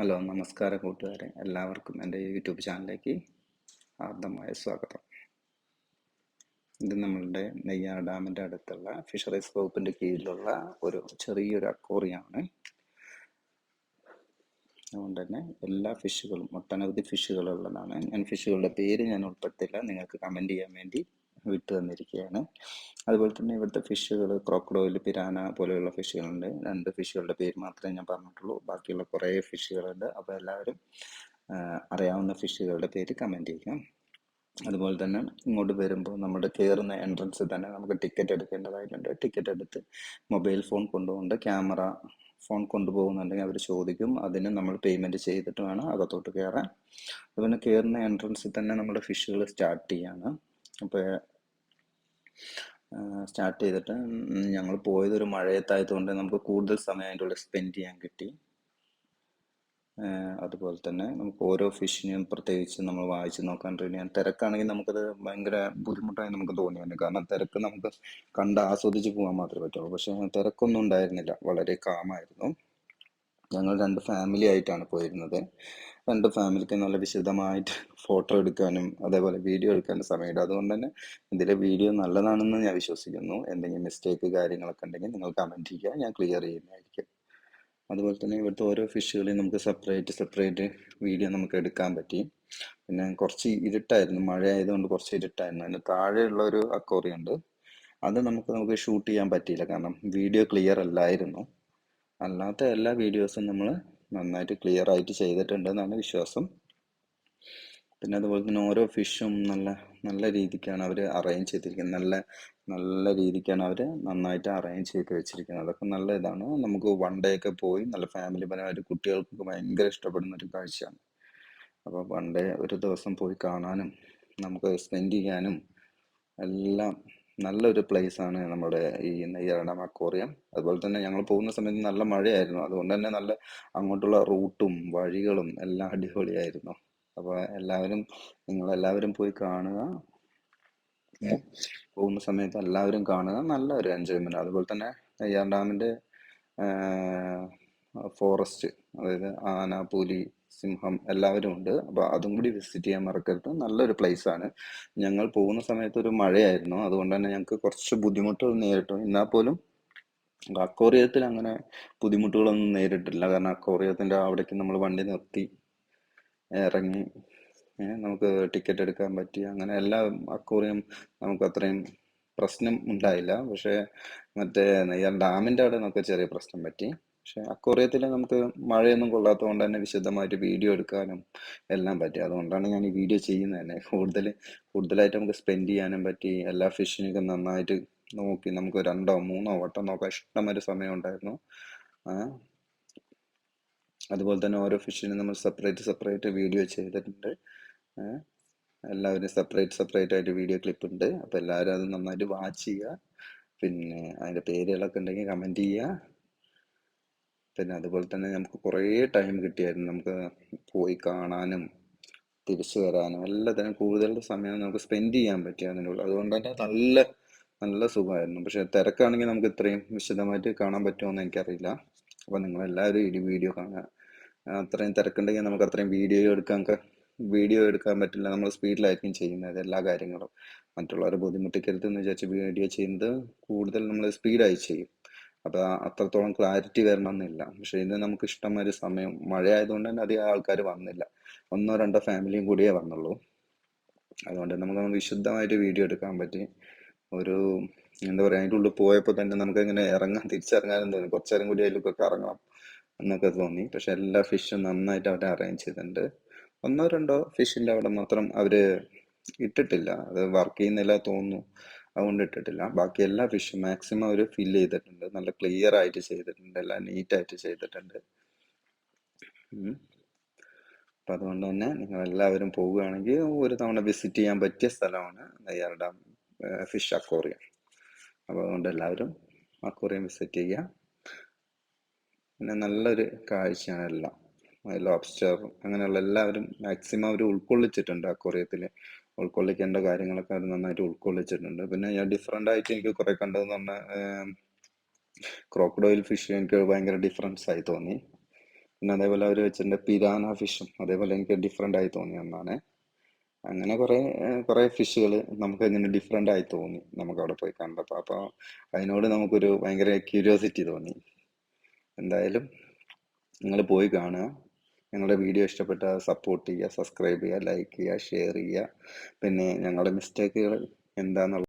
Hello നമസ്കാരം കൂട്ടുകാരെ, എല്ലാവർക്കും എൻ്റെ യൂട്യൂബ് ചാനലിലേക്ക് ഹാർദമായ സ്വാഗതം. ഇത് നമ്മളുടെ നെയ്യാർ ഡാമിൻ്റെ അടുത്തുള്ള ഫിഷറീസ് വകുപ്പിൻ്റെ കീഴിലുള്ള ഒരു ചെറിയൊരു അക്വേറിയമാണ്. അതുകൊണ്ട് തന്നെ എല്ലാ ഫിഷുകളും, ഒട്ടനവധി ഫിഷുകളുള്ളതാണ്. ഞാൻ ഫിഷുകളുടെ പേര് ഞാൻ ഉൾപ്പെടുത്തില്ല, നിങ്ങൾക്ക് കമൻറ്റ് ചെയ്യാൻ വേണ്ടി വിട്ടു തന്നിരിക്കുകയാണ്. അതുപോലെ തന്നെ ഇവിടുത്തെ ഫിഷുകൾ ക്രോക്കഡോയിൽ, പിരാന പോലെയുള്ള ഫിഷുകളുണ്ട്. 2 ഫിഷുകളുടെ പേര് മാത്രമേ ഞാൻ പറഞ്ഞിട്ടുള്ളൂ. ബാക്കിയുള്ള കുറേ ഫിഷുകളുണ്ട്. അപ്പോൾ എല്ലാവരും അറിയാവുന്ന ഫിഷുകളുടെ പേര് കമൻറ്റ് ചെയ്യാം. അതുപോലെ തന്നെ ഇങ്ങോട്ട് വരുമ്പോൾ നമ്മുടെ കയറുന്ന എൻട്രൻസിൽ തന്നെ നമുക്ക് ടിക്കറ്റ് എടുക്കേണ്ടതായിട്ടുണ്ട്. ടിക്കറ്റ് എടുത്ത് മൊബൈൽ ഫോൺ കൊണ്ടുകൊണ്ട് ക്യാമറ ഫോൺ കൊണ്ടുപോകുന്നുണ്ടെങ്കിൽ അവർ ചോദിക്കും. അതിന് നമ്മൾ പേയ്മെൻറ്റ് ചെയ്തിട്ട് വേണം അകത്തോട്ട് കയറാൻ. അതുപോലെ കയറുന്ന എൻട്രൻസിൽ തന്നെ നമ്മുടെ ഫിഷുകൾ സ്റ്റാർട്ട് ചെയ്യാണ്. അപ്പോൾ സ്റ്റാർട്ട് ചെയ്തിട്ട് ഞങ്ങൾ പോയതൊരു മഴയത്തായതുകൊണ്ട് നമുക്ക് കൂടുതൽ സമയം അതിൻ്റെ ഉള്ളിൽ സ്പെൻഡ് ചെയ്യാൻ കിട്ടി. അതുപോലെ തന്നെ നമുക്ക് ഓരോ ഫിഷിനെയും പ്രത്യേകിച്ച് നമ്മൾ വായിച്ച് നോക്കാൻ ഞാൻ തിരക്കാണെങ്കിൽ നമുക്കത് ഭയങ്കര ബുദ്ധിമുട്ടായി നമുക്ക് തോന്നിയാണ്. കാരണം തിരക്ക് നമുക്ക് കണ്ട് ആസ്വദിച്ച് പോകാൻ മാത്രമേ പറ്റുള്ളൂ. പക്ഷേ തിരക്കൊന്നും ഉണ്ടായിരുന്നില്ല, വളരെ കാമായിരുന്നു. ഞങ്ങൾ 2 ഫാമിലി ആയിട്ടാണ് പോയിരുന്നത്. 2 ഫാമിലിക്ക് നല്ല വിശദമായിട്ട് ഫോട്ടോ എടുക്കാനും അതേപോലെ വീഡിയോ എടുക്കാനും സമയമുണ്ട്. അതുകൊണ്ട് തന്നെ ഇതിലെ വീഡിയോ നല്ലതാണെന്ന് ഞാൻ വിശ്വസിക്കുന്നു. എന്തെങ്കിലും മിസ്റ്റേക്ക് കാര്യങ്ങളൊക്കെ ഉണ്ടെങ്കിൽ നിങ്ങൾ കമൻറ്റ് ചെയ്യുക, ഞാൻ ക്ലിയർ ചെയ്യുന്നതായിരിക്കും. അതുപോലെ തന്നെ ഇവിടുത്തെ ഓരോ ഫിഷുകളെയും നമുക്ക് സെപ്പറേറ്റ് വീഡിയോ നമുക്ക് എടുക്കാൻ പറ്റി. പിന്നെ കുറച്ച് ഇരുട്ടായിരുന്നു, മഴ ആയതുകൊണ്ട് കുറച്ച് ഇരുട്ടായിരുന്നു. അതിന് താഴെയുള്ള ഒരു അക്വേറിയം ഉണ്ട്, അത് നമുക്ക് ഷൂട്ട് ചെയ്യാൻ പറ്റിയില്ല, കാരണം വീഡിയോ ക്ലിയർ അല്ലായിരുന്നു. അല്ലാത്ത എല്ലാ വീഡിയോസും നമ്മൾ നന്നായിട്ട് ക്ലിയർ ആയിട്ട് ചെയ്തിട്ടുണ്ടെന്നാണ് വിശ്വാസം. പിന്നെ അതുപോലെ തന്നെ ഓരോ ഫിഷും നല്ല നല്ല രീതിക്കാണ് അവർ അറേഞ്ച് ചെയ്തിരിക്കുന്നത്. നല്ല രീതിക്കാണ് അവർ നന്നായിട്ട് അറേഞ്ച് ചെയ്ത് വെച്ചിരിക്കുന്നത്. അതൊക്കെ നല്ല ഇതാണ്. നമുക്ക് വൺ ഡേ ഒക്കെ പോയി നല്ല ഫാമിലി പരമായിട്ട് കുട്ടികൾക്കൊക്കെ ഭയങ്കര ഇഷ്ടപ്പെടുന്ന ഒരു കാഴ്ചയാണ്. അപ്പോൾ വൺ ഡേ ഒരു ദിവസം പോയി കാണാനും നമുക്ക് സ്പെൻഡ് ചെയ്യാനും എല്ലാം നല്ലൊരു പ്ലേസാണ് നമ്മുടെ ഈ നെയ്യാർ ഡാം അക്വേറിയം. അതുപോലെ തന്നെ ഞങ്ങൾ പോകുന്ന സമയത്ത് നല്ല മഴയായിരുന്നു. അതുകൊണ്ട് തന്നെ നല്ല അങ്ങോട്ടുള്ള റൂട്ടും വഴികളും എല്ലാം അടിപൊളിയായിരുന്നു. അപ്പോൾ നിങ്ങളെല്ലാവരും പോയി കാണുക. പോകുന്ന സമയത്ത് എല്ലാവരും കാണുക, നല്ല ഒരു എൻജോയ്മെന്റ്. അതുപോലെ തന്നെ നെയ്യാർ ഡാമിന്റെ ഫോറസ്റ്റ്, അതായത് ആന, പുലി, സിംഹം എല്ലാവരും ഉണ്ട്. അപ്പോൾ അതും കൂടി വിസിറ്റ് ചെയ്യാൻ മറക്കരുത്. നല്ലൊരു പ്ലേസ് ആണ്. ഞങ്ങൾ പോകുന്ന സമയത്ത് ഒരു മഴയായിരുന്നു, അതുകൊണ്ട് തന്നെ ഞങ്ങൾക്ക് കുറച്ച് ബുദ്ധിമുട്ടുകൾ നേരിട്ടു. എന്നാൽ പോലും അക്വേറിയത്തിൽ അങ്ങനെ ബുദ്ധിമുട്ടുകളൊന്നും നേരിട്ടില്ല. കാരണം അക്വേറിയത്തിന്റെ അവിടേക്ക് നമ്മൾ വണ്ടി നിർത്തി ഇറങ്ങി നമുക്ക് ടിക്കറ്റ് എടുക്കാൻ പറ്റി. അങ്ങനെ എല്ലാ അക്വേറിയം നമുക്ക് അത്രയും പ്രശ്നം ഉണ്ടായില്ല. പക്ഷേ മറ്റേ നെയ്യാർ ഡാമിൻ്റെ അവിടെ നമുക്ക് ചെറിയ പ്രശ്നം പറ്റി. പക്ഷെ അക്വേറിയത്തിൽ നമുക്ക് മഴയൊന്നും കൊള്ളാത്തത് കൊണ്ട് തന്നെ വിശദമായിട്ട് വീഡിയോ എടുക്കാനും എല്ലാം പറ്റി. അതുകൊണ്ടാണ് ഞാൻ ഈ വീഡിയോ ചെയ്യുന്നത് തന്നെ. കൂടുതലായിട്ട് നമുക്ക് സ്പെൻഡ് ചെയ്യാനും പറ്റി. എല്ലാ ഫിഷിനെയൊക്കെ നന്നായിട്ട് നോക്കി നമുക്ക് 2 3 വട്ടം നോക്കാൻ ഇഷ്ടംമാതിരി സമയം ഉണ്ടായിരുന്നു. അതുപോലെ തന്നെ ഓരോ ഫിഷിനും നമ്മൾ സെപ്പറേറ്റ് വീഡിയോ ചെയ്തിട്ടുണ്ട്. എല്ലാവരും സെപ്പറേറ്റ് ആയിട്ട് വീഡിയോ ക്ലിപ്പ് ഉണ്ട്. അപ്പോൾ എല്ലാവരും അത് നന്നായിട്ട് വാച്ച് ചെയ്യുക. പിന്നെ അതിൻ്റെ പേരുകളൊക്കെ ഉണ്ടെങ്കിൽ കമൻറ്റ് ചെയ്യുക. പിന്നെ അതുപോലെ തന്നെ നമുക്ക് കുറേ ടൈം കിട്ടിയായിരുന്നു, നമുക്ക് പോയി കാണാനും തിരിച്ചു വരാനും എല്ലാത്തിനും കൂടുതൽ സമയം നമുക്ക് സ്പെൻഡ് ചെയ്യാൻ പറ്റിയതിനുള്ളൂ. അതുകൊണ്ട് തന്നെ നല്ല സുഖമായിരുന്നു. പക്ഷെ തിരക്കാണെങ്കിൽ നമുക്ക് ഇത്രയും വിശദമായിട്ട് കാണാൻ പറ്റുമോയെന്ന് എനിക്കറിയില്ല. അപ്പോൾ നിങ്ങളെല്ലാവരും ഈ വീഡിയോ കാണുക. അത്രയും തിരക്കുണ്ടെങ്കിൽ നമുക്ക് അത്രയും വീഡിയോ എടുക്കാൻ പറ്റില്ല. നമ്മൾ സ്പീഡിലായിരിക്കും ചെയ്യുന്നത് എല്ലാ കാര്യങ്ങളും. മറ്റുള്ളവരെ ബുദ്ധിമുട്ടിക്കരുതെന്ന് വിചാരിച്ച് വീഡിയോ ചെയ്യുന്നത് കൂടുതൽ നമ്മൾ സ്പീഡായി ചെയ്യും. അപ്പോൾ അത്രത്തോളം ക്ലാരിറ്റി വരണമെന്നില്ല. പക്ഷെ ഇത് നമുക്ക് ഇഷ്ടംമാതിരി സമയം, മഴ ആയതുകൊണ്ട് തന്നെ അധികം ആൾക്കാർ വന്നില്ല. 1 2 ഫാമിലിയും കൂടിയേ വന്നുള്ളൂ. അതുകൊണ്ട് നമുക്ക് വിശുദ്ധമായിട്ട് വീഡിയോ എടുക്കാൻ പറ്റി. എന്താ പറയുക, അതിൻ്റെ ഉള്ളിൽ പോയപ്പോൾ തന്നെ നമുക്ക് ഇങ്ങനെ തിരിച്ചിറങ്ങാനും തോന്നി. കുറച്ചു നേരം കൂടി അതിലൊക്കെ ഇറങ്ങാം എന്നൊക്കെ തോന്നി. പക്ഷെ എല്ലാ ഫിഷും നന്നായിട്ട് അവിടെ അറേഞ്ച് ചെയ്തിട്ടുണ്ട്. 1 2 ഫിഷിന്റെ അവിടെ മാത്രം അവര് ഇട്ടിട്ടില്ല, അത് വർക്ക് ചെയ്യുന്നില്ല തോന്നുന്നു, അതുകൊണ്ട് ഇട്ടിട്ടില്ല. ബാക്കി എല്ലാ ഫിഷും മാക്സിമം അവർ ഫില്ല് ചെയ്തിട്ടുണ്ട്. നല്ല ക്ലിയർ ആയിട്ട് ചെയ്തിട്ടുണ്ട്, എല്ലാം നീറ്റായിട്ട് ചെയ്തിട്ടുണ്ട്. അപ്പം അതുകൊണ്ട് തന്നെ നിങ്ങൾ എല്ലാവരും പോവുകയാണെങ്കിൽ ഒരു തവണ വിസിറ്റ് ചെയ്യാൻ പറ്റിയ സ്ഥലമാണ് നെയ്യാർ ഡാം ഫിഷ് അക്വേറിയം. അപ്പോൾ അതുകൊണ്ട് എല്ലാവരും അക്വേറിയം വിസിറ്റ് ചെയ്യുക. പിന്നെ നല്ലൊരു കാഴ്ചയാണ് എല്ലാം. ലോബ്സ്റ്റർ അങ്ങനെയുള്ള എല്ലാവരും മാക്സിമം അവർ ഉൾക്കൊള്ളിച്ചിട്ടുണ്ട്. അക്വേറിയത്തിൽ ഉൾക്കൊള്ളിക്കേണ്ട കാര്യങ്ങളൊക്കെ അവർ നന്നായിട്ട് ഉൾക്കൊള്ളിച്ചിട്ടുണ്ട്. പിന്നെ ഞാൻ ഡിഫറെൻ്റ് ആയിട്ട് എനിക്ക് കുറേ കണ്ടതെന്ന് പറഞ്ഞാൽ ക്രോക്കഡോയിൽ ഫിഷ് എനിക്ക് ഭയങ്കര ഡിഫറൻസ് ആയി തോന്നി. പിന്നെ അതേപോലെ അവർ വെച്ചിട്ടുണ്ട് പിരാന ഫിഷും, അതേപോലെ എനിക്ക് ഡിഫറെൻ്റ് ആയി തോന്നി ഒന്നാണ്. അങ്ങനെ കുറേ ഫിഷുകൾ നമുക്ക് ഇങ്ങനെ ഡിഫറെൻ്റ് ആയി തോന്നി നമുക്ക് അവിടെ പോയി കണ്ടപ്പോൾ. അപ്പോൾ അതിനോട് നമുക്കൊരു ഭയങ്കര ക്യൂരിയോസിറ്റി തോന്നി. എന്തായാലും നിങ്ങൾ പോയി കാണുക. ഞങ്ങളുടെ വീഡിയോ ഇഷ്ടപ്പെട്ടാൽ സപ്പോർട്ട് ചെയ്യുക, സബ്സ്ക്രൈബ് ചെയ്യുക, ലൈക്ക് ചെയ്യുക, ഷെയർ ചെയ്യുക. പിന്നെ ഞങ്ങളുടെ മിസ്റ്റേക്കുകൾ എന്താണെന്നുള്ള